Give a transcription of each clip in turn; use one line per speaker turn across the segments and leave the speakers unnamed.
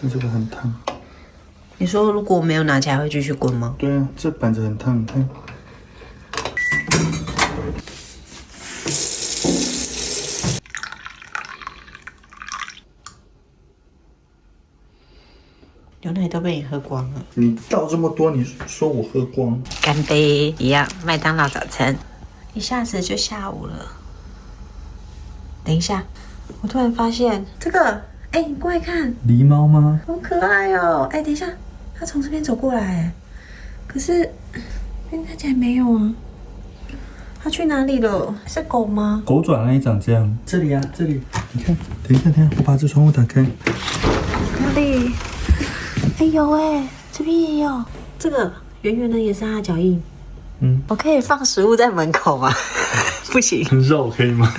这个很烫。
你说如果没有拿起来会继续滚吗？
对啊，这板子很烫，你看。
牛奶都被你喝光了。
你倒这么多，你说我喝光？
干杯！一样，麦当劳早餐。一下子就下午了。等一下，我突然发现这个，你过来看，
狸猫吗？
好可爱哦！等一下，它从这边走过来，可是这边看起来没有啊。它去哪里了？是狗吗？
狗爪那里长这样。这里啊，这里，你看。等一下，我把这窗户打开。
哪里？有这边也有。这个圆圆的也是它的脚印。我可以放食物在门口吗？不行。
肉可以吗？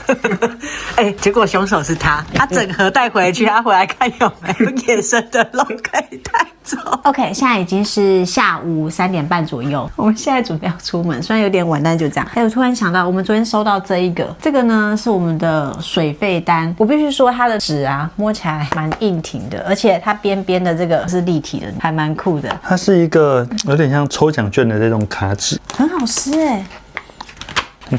结果凶手是他整盒带回去，他回来看有没有野生的肉可以带走。OK， 现在已经是下午3点半左右，我们现在准备要出门，虽然有点晚，但就这样。我突然想到，我们昨天收到这个呢是我们的水费单，我必须说它的纸啊摸起来蛮硬挺的，而且它边边的这个是立体的，还蛮酷的。
它是一个有点像抽奖券的这种卡纸，
很好撕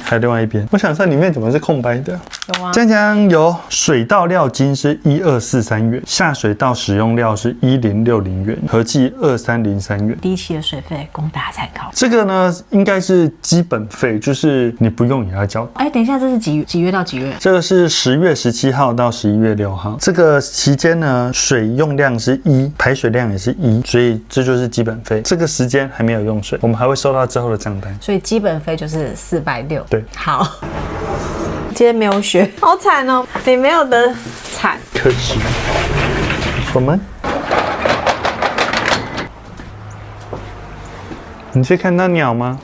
还有另外一边，我想看里面怎么是空白的。
有啊，
有水稻料金是1243元，下水道使用料是1060元，合计2303元。
第一期的水费供大家参考。
这个呢，应该是基本费，就是你不用也要交。
等一下，这是几月到几月？
这个是10月17号到11月6号。这个期间呢，水用量是1，排水量也是1，所以这就是基本费。这个时间还没有用水，我们还会收到之后的账单。
所以基本费就是460。
对，
好。今天没有学，好惨哦！你没有的惨，
可惜。我们，你去看到鸟吗？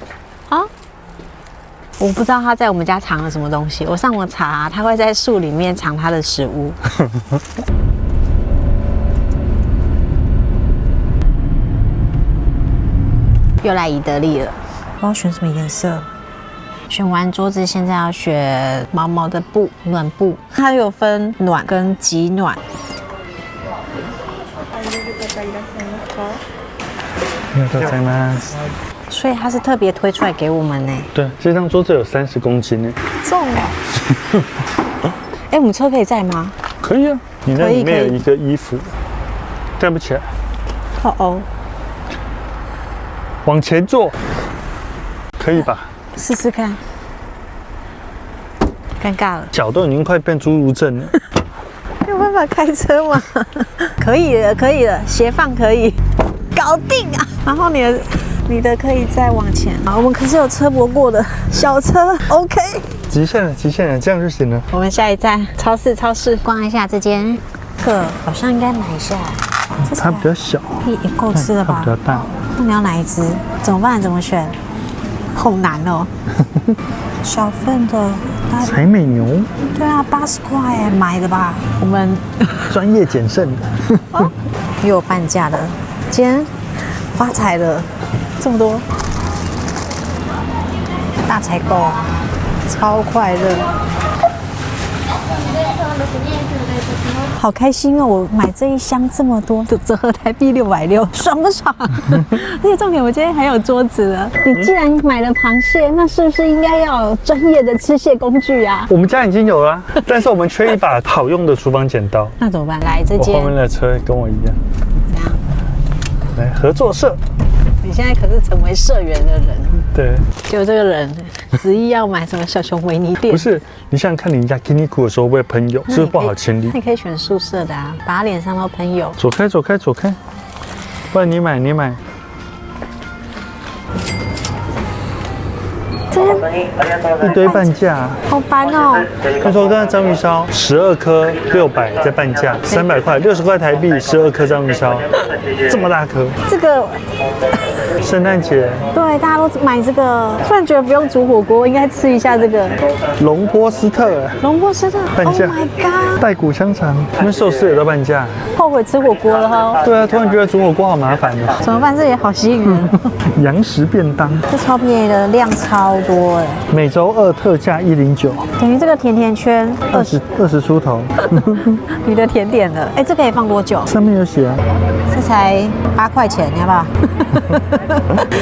我不知道它在我们家藏了什么东西。我上网查，它会在树里面藏它的食物。又来宜得利了，我要选什么颜色？选完桌子，现在要选毛毛的布，暖布。它有分暖跟极暖。所以它是特别推出来给我们呢。
对，这张桌子有30公斤呢。
重哦。我们车可以载吗？
可以啊，你那里面有一个衣服，带不起来。往前坐，可以吧？
试试看。尴尬了，
脚都已经快变侏儒症了。
没有办法开车吗？可以了，斜放可以，搞定啊！然后你的可以再往前啊，我们可是有车泊过的小车 ，OK。
极限了，这样就行了。
我们下一站超市逛一下这间，好像应该买一下。
它比较小，
也够吃了吧？
它比较大。
那你要哪一只？怎么办？怎么选？好难哦。小份的
采美牛，
对啊，80块买的吧？我们
专业捡剩的，
也有半价的，今天发财了，这么多，大采购，超快乐，好开心哦！我买这一箱这么多，折合台币660，爽不爽？而且重点，我今天还有桌子了。你既然买了螃蟹，那是不是应该要有专业的吃蟹工具啊？
我们家已经有了，但是我们缺一把好用的厨房剪刀。
那怎么办？来，这间
我后面的车跟我一样。
怎样？
来合作社。
你现在可是成为社员的人。
对。
就这个人执意要买什么小熊维尼店？
不是，你想想看，你yakiniku的时候会不会喷油？是不是不好清理？
那你可以选素色的啊，把它脸上都喷油。
走开，不然你买。一堆半价，
好烦哦！
他说刚才章鱼烧12颗600在半价，300块，60块台币12颗章鱼烧，这么大颗。
这个
圣诞节
对大家都买这个，突然觉得不用煮火锅，应该吃一下这个
龙波斯特半价
，Oh my god！
带骨香肠，他们寿司也都半价，
后悔吃火锅了哈。
对啊，突然觉得煮火锅好麻烦哦。
怎么办？这也好吸引人。
洋食便当，
这超便宜的，量超多。多哎。
每周2特价109，
等于这个甜甜圈
20出头。
你的甜点了，哎，这可以放多久？
上面有写啊。
这才8块钱，你要不要？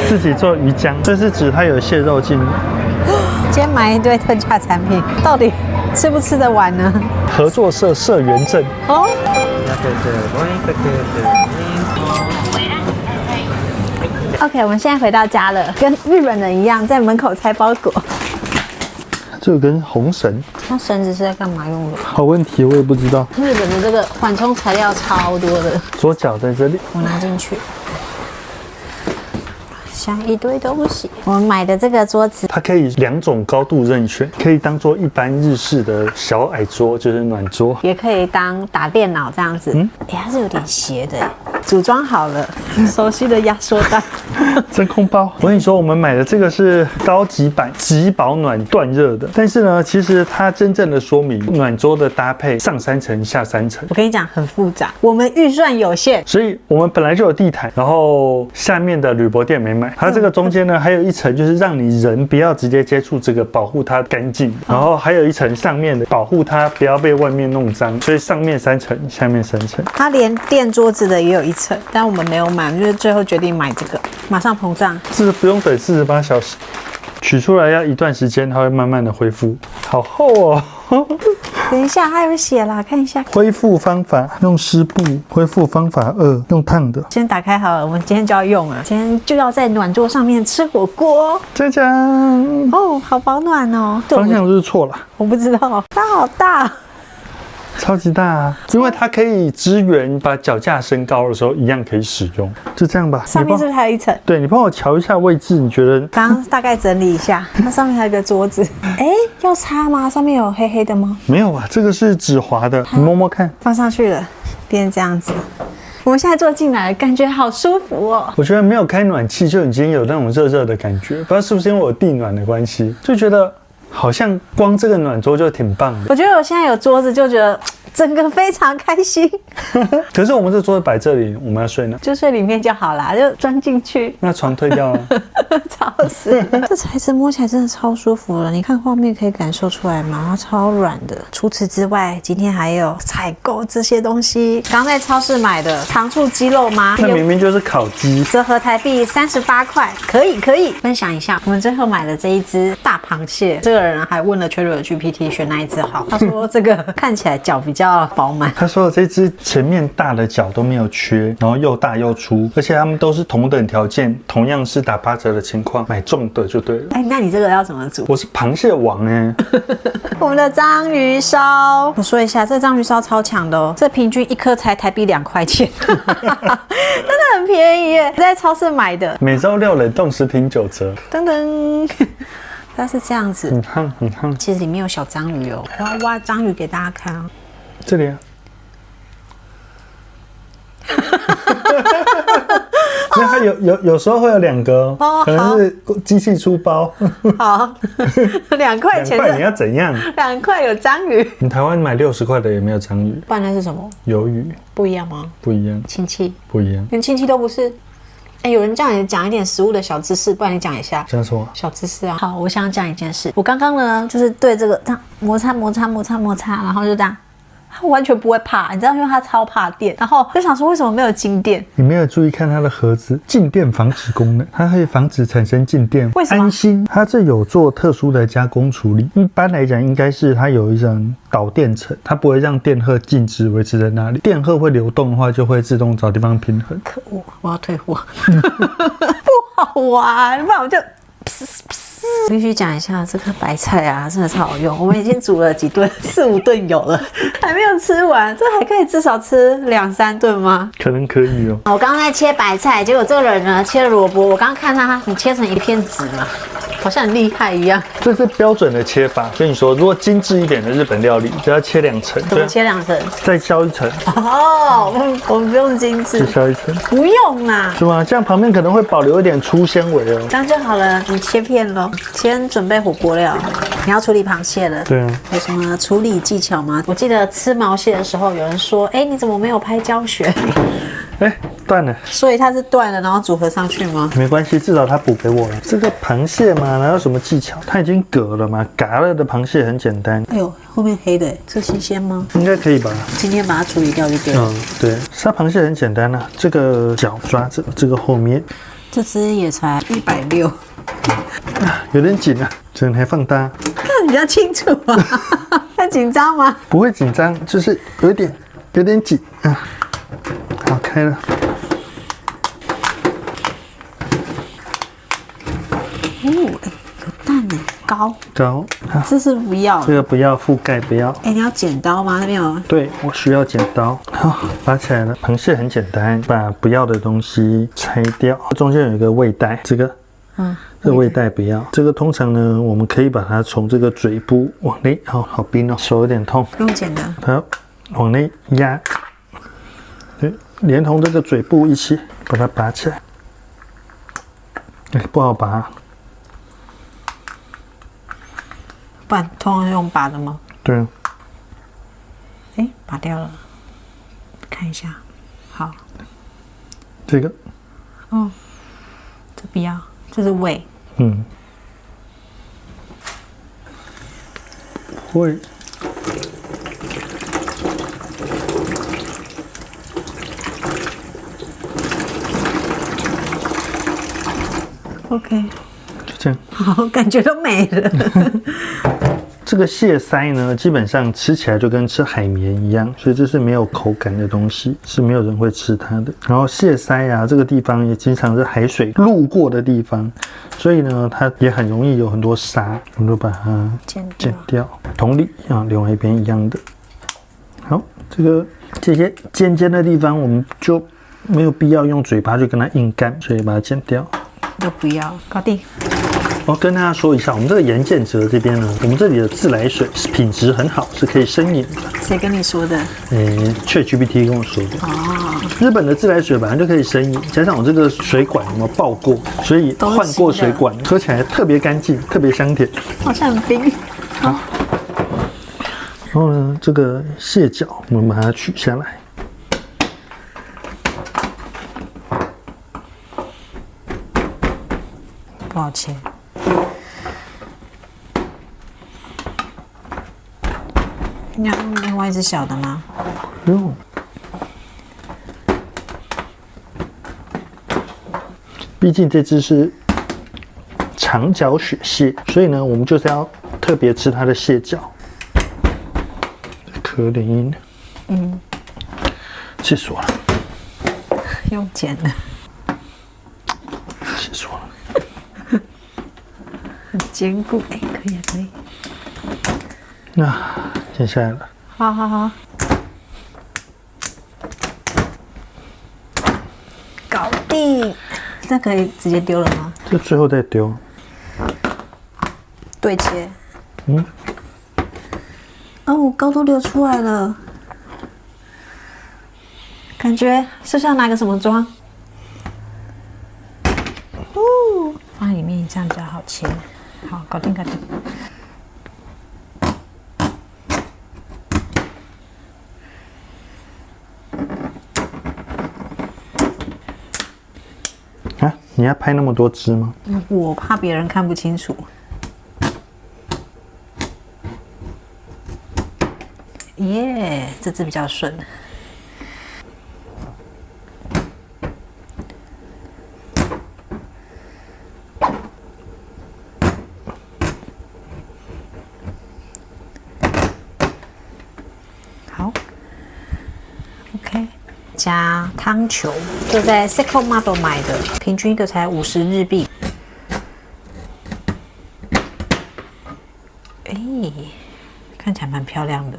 自己做鱼浆，这是指它有蟹肉进入。
今天买一堆特价产品，到底吃不吃得完呢？
合作社社员证。哦。
OK， 我们现在回到家了，跟日本人一样，在门口拆包裹。
这有根红绳，
那绳子是在干嘛用的？
好问题，我也不知道。
日本的这个缓冲材料超多的。
左脚在这里，
我拿进去。像一堆东西。我们买的这个桌子，
它可以2种高度任选，可以当做一般日式的小矮桌，就是暖桌，
也可以当打电脑这样子。它是有点斜的。组装好了，熟悉的压缩袋。
真空包。我跟你说，我们买的这个是高级版，极保暖断热的。但是呢，其实它真正的说明，暖桌的搭配上3层下3层。
我跟你讲，很复杂，我们预算有限，
所以我们本来就有地毯，然后下面的铝箔垫没买。它这个中间呢，还有一层，就是让你人不要直接接触这个，保护它干净。然后还有一层上面的，保护它不要被外面弄脏。所以上面3层，下面3层。
它连垫桌子的也有1层，但我们没有买，就是最后决定买这个，马上膨胀。
是不用等48小时，取出来要一段时间，它会慢慢的恢复。好厚哦。
等一下，还有写啦，看一下。
恢复方法：用湿布。恢复方法2：用烫的。
先打开好了，我们今天就要用了。今天就要在暖桌上面吃火锅。
짜잔！
哦，好保暖哦。
方向是错了。
我不知道，它好大。
超级大啊！因为它可以支援把脚架升高的时候一样可以使用，就这样吧。
上面是不是还有1层？
对，你帮我瞧一下位置，你觉得？
刚刚大概整理一下，它上面还有个桌子。哎，要擦吗？上面有黑黑的吗？
没有啊，这个是指滑的，你摸摸看。
放上去了，变成这样子。我们现在坐进来，感觉好舒服哦。
我觉得没有开暖气就已经有那种热热的感觉，不知道是不是因为我地暖的关系，就觉得好像光这个暖桌就挺棒的。
我觉得我现在有桌子，就觉得整个非常开心。
可是我们这桌子摆这里，我们要睡呢？
就睡里面就好啦，就钻进去。
那床推掉了。
超死！这材质摸起来真的超舒服了，你看画面可以感受出来吗？它超软的。除此之外，今天还有采购这些东西。刚在超市买的糖醋鸡肉吗？
那明明就是烤鸡，
折合台币38块，可以。分享一下，我们最后买的这一只大螃蟹，这个人还问了 ChatGPT 选哪一只好，他说这个看起来脚比较饱满。
他说这只前面大的脚都没有缺，然后又大又粗，而且他们都是同等条件，同样是打8折的情况，买重的就对了。
哎，那你这个要怎么煮？
我是螃蟹王哎。
我们的章鱼烧，我说一下，这章鱼烧超强的哦，这平均1颗才台币2块钱，真的很便宜耶，在超市买的。
每周6冷冻食品9折。
噔噔。它是这样子，
很烫很烫。
其实里面有小章鱼哦，我要挖章鱼给大家看啊。
这里啊。那它有时候会有2个，可能是机器出包。
好，2块钱。2
块你要怎样
？2块有章鱼。
你台湾买60块的也没有章鱼，
不然那是什么？
鱿鱼。
不一样吗？
不一样。
亲戚
不一样，
连亲戚都不是。哎，有人叫你讲一点食物的小知识，不然你讲一下。
讲什么？
小知识啊。好，我想讲一件事。我刚刚呢，就是对这个这样摩擦，然后就这样。他完全不会怕，你知道，因为他超怕电。然后就想说，为什么没有静电？
你没有注意看它的盒子，静电防止功能，它可以防止产生静电。
为什么？
安心，它这有做特殊的加工处理。一般来讲，应该是它有一层导电层，它不会让电荷静止维持在那里。电荷会流动的话，就会自动找地方平衡。
可恶，我要退货，不好玩，不然我就。必须讲一下这个白菜啊，真的超好用。我们已经煮了几顿，4、5顿有了，还没有吃完，这还可以至少吃2、3顿吗？
可能可以哦。
我刚刚在切白菜，结果这个人呢切了萝卜，我刚刚看他，你切成一片纸嘛，好像很厉害一样。
这是标准的切法。跟你说，如果精致一点的日本料理，只要切2层。
怎么切2层？
再削1层。
哦，我们不用精致。
再削1层。
不用啦。
是吗？这样旁边可能会保留一点粗纤维哦。
这样就好了，你切片咯。先准备火锅料，你要处理螃蟹了。
对啊。
有什么处理技巧吗？我记得吃毛蟹的时候，有人说，哎，你怎么没有拍教学？
断了。
所以它是断了，然后组合上去吗？
没关系，至少他补给我了。这个螃蟹嘛，哪有什么技巧？它已经蛤了嘛，嘎了的螃蟹很简单。
哎呦，后面黑的，这新鲜吗？
应该可以吧？
今天把它处理掉就对了。
对，杀螃蟹很简单啊，这个脚抓着这个后面。
这只也才160，
有点紧啊，这人还放大。
看比较清楚啊，太紧张吗？
不会紧张，就是有点紧啊。好，开了。
有蛋呢，高。这是不要，
这个不要覆盖，不要。
你要剪刀吗？那边有。
对，我需要剪刀。好，拔起来了。螃蟹很简单，把不要的东西拆掉。中间有一个胃袋，这个。这胃袋不要。这个通常呢，我们可以把它从这个嘴部往内，好冰哦，手有点痛。
不用剪的。
好，往内压，对，连同这个嘴部一起把它拔起来。不好拔。
不然通常用拔的吗？
对。
拔掉了。看一下，好。
这个。
这不要。这是胃，
会。
OK，
就这样。
好，感觉都没了。
这个蟹鳃呢，基本上吃起来就跟吃海绵一样，所以这是没有口感的东西，是没有人会吃它的。然后蟹鳃啊，这个地方也经常是海水路过的地方，所以呢，它也很容易有很多沙，我们就把它剪掉。同理啊，另外一边一样的。好，这些尖尖的地方，我们就没有必要用嘴巴去跟它硬干，所以把它剪掉。
都不要，搞定。
我跟大家说一下，我们这个盐剑泽这边呢，我们这里的自来水品质很好，是可以生饮的。
谁跟你说的
？ChatGPT 跟我说的。日本的自来水本来就可以生饮，加上我这个水管有没有爆过，所以换过水管，喝起来特别干净，特别香甜。
好像很冰。
好。然后呢，这个蟹脚我们把它取下来。
不好切。你要用另外一只小的吗？
不用。毕竟这只是长脚雪蟹，所以呢，我们就是要特别吃它的蟹脚。可怜。气死我了。
用剪的。
气死我了。
很坚固，可以啊，可以。
剪下来了。
好，搞定。这可以直接丢了吗？
这最后再丢。
对切。膏都流出来了，感觉是不是要拿个什么装？放在里面，这样比较好切。好，搞定。
你要拍那么多只吗？
我怕别人看不清楚。耶，这只比较顺。好 ，OK。加汤球，就在 Seiko Model 买的，平均一个才50日币。看起来蛮漂亮的。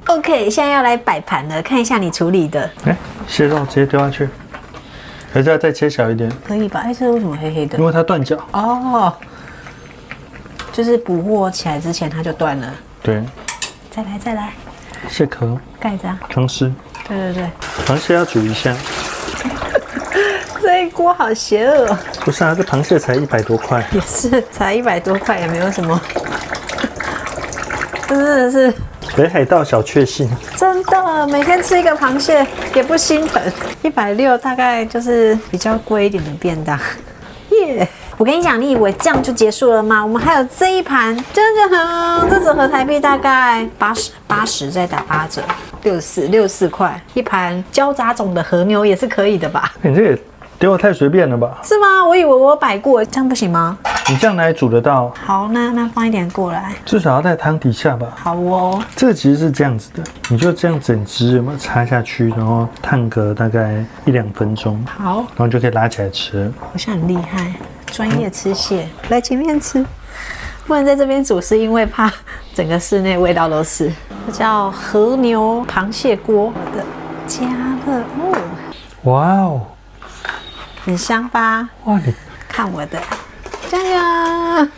OK， 现在要来摆盘了，看一下你处理的。
蟹肉直接丢下去，还是要再切小一点？
可以吧？这为什么黑黑的？
因为它断脚。
就是捕获起来之前它就断了。
对。
再来。
蟹壳
盖着。
汤匙。
对。
螃蟹要煮一下。
这一锅好邪恶哦。
不是啊，这螃蟹才100多块。
也是，才100多块，也没有什么。真的是
北海道小确幸，
真的，每天吃一个螃蟹也不心疼。160大概就是比较贵一点的便当。耶！我跟你讲，你以为这样就结束了吗？我们还有这一盘，这折合台币大概80再打8折，64块一盘焦杂种的和牛也是可以的吧？
你这也丢得太随便了吧？
是吗？我以为我有摆过，这样不行吗？
你这样来煮得到？
好，那放一点过来，
至少要在汤底下吧？
好哦。
这个其实是这样子的，你就这样整只有没有插下去，然后烫个大概1-2分钟，
好，
然后就可以拉起来吃。
好像很厉害，专业吃蟹，来前面吃。不能在这边煮，是因为怕整个室内味道都是。这叫和牛螃蟹锅的加热哦，
哇哦，
很香吧？
哇你
看我的，这样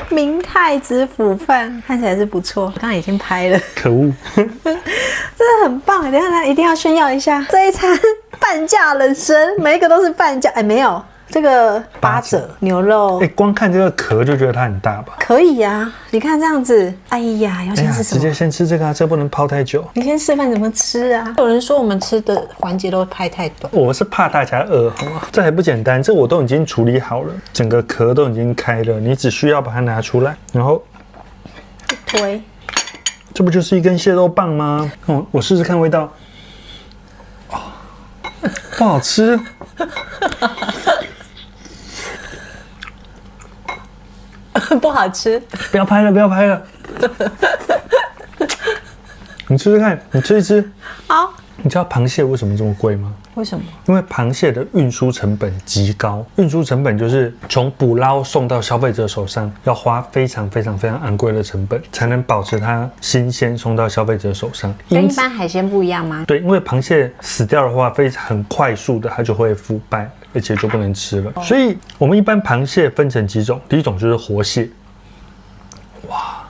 明太子腐饭看起来是不错，刚刚已经拍了，
可恶，
真的很棒！等一下一定要炫耀一下，这一餐半价人参，每一个都是半价，哎，没有。这个8折牛肉，
光看这个壳就觉得它很大吧？
可以呀，你看这样子，哎呀，要先吃什么？
直接先吃这个啊，这不能泡太久。
你先示范怎么吃啊？有人说我们吃的环节都拍太短，
我是怕大家饿，好吗？这还不简单，这我都已经处理好了，整个壳都已经开了，你只需要把它拿出来，然后
一推，
这不就是一根蟹肉棒吗？我试试看味道，不好吃。
不好吃，
不要拍了，不要拍了。你吃吃看，你吃一吃。
好。
你知道螃蟹为什么这么贵吗？
为什么？
因为螃蟹的运输成本极高，运输成本就是从捕捞送到消费者手上，要花非常昂贵的成本，才能保持它新鲜送到消费者手上。
跟一般海鲜不一样吗？
对，因为螃蟹死掉的话，很快速的它就会腐败，而且就不能吃了。所以我们一般螃蟹分成几种，第一种就是活蟹。哇！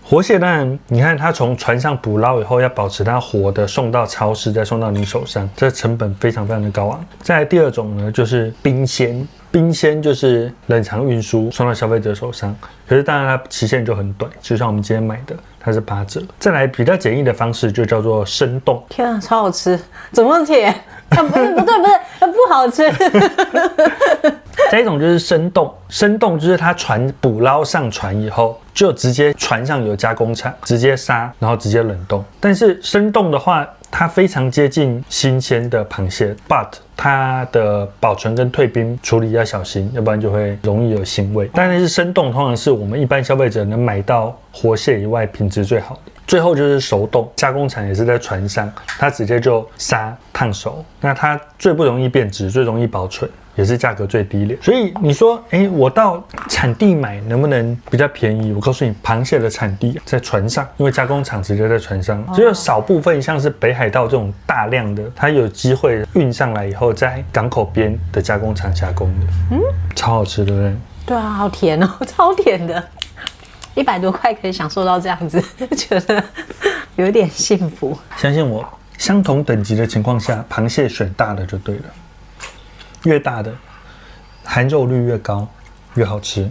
活蟹当然，你看它从船上捕捞以后，要保持它活的送到超市，再送到你手上，这成本非常的高昂。再来第二种呢，就是冰鲜。冰鲜就是冷藏运输送到消费者手上，可是当然它期限就很短，就像我们今天买的，它是8折。再来比较简易的方式就叫做生冻。
天啊，超好吃！怎么甜？不对，不好吃。
这一种就是生冻，生冻就是它船捕捞上船以后，就直接船上有加工厂，直接杀，然后直接冷冻。但是生冻的话，它非常接近新鲜的螃蟹 ，but 它的保存跟退冰处理要小心，要不然就会容易有腥味。但是生冻通常是我们一般消费者能买到活蟹以外品质最好的。最后就是熟冻，加工厂也是在船上，它直接就杀烫熟，那它最不容易变质，最容易保存，也是价格最低廉。所以你说，我到产地买能不能比较便宜？我告诉你，螃蟹的产地在船上，因为加工厂直接在船上，只有少部分像是北海道这种大量的，它有机会运上来以后，在港口边的加工厂加工的，超好吃，对不对？
对啊，好甜哦，超甜的。100多块可以享受到这样子，觉得有点幸福。
相信我，相同等级的情况下，螃蟹选大的就对了，越大的含肉率越高，越好吃。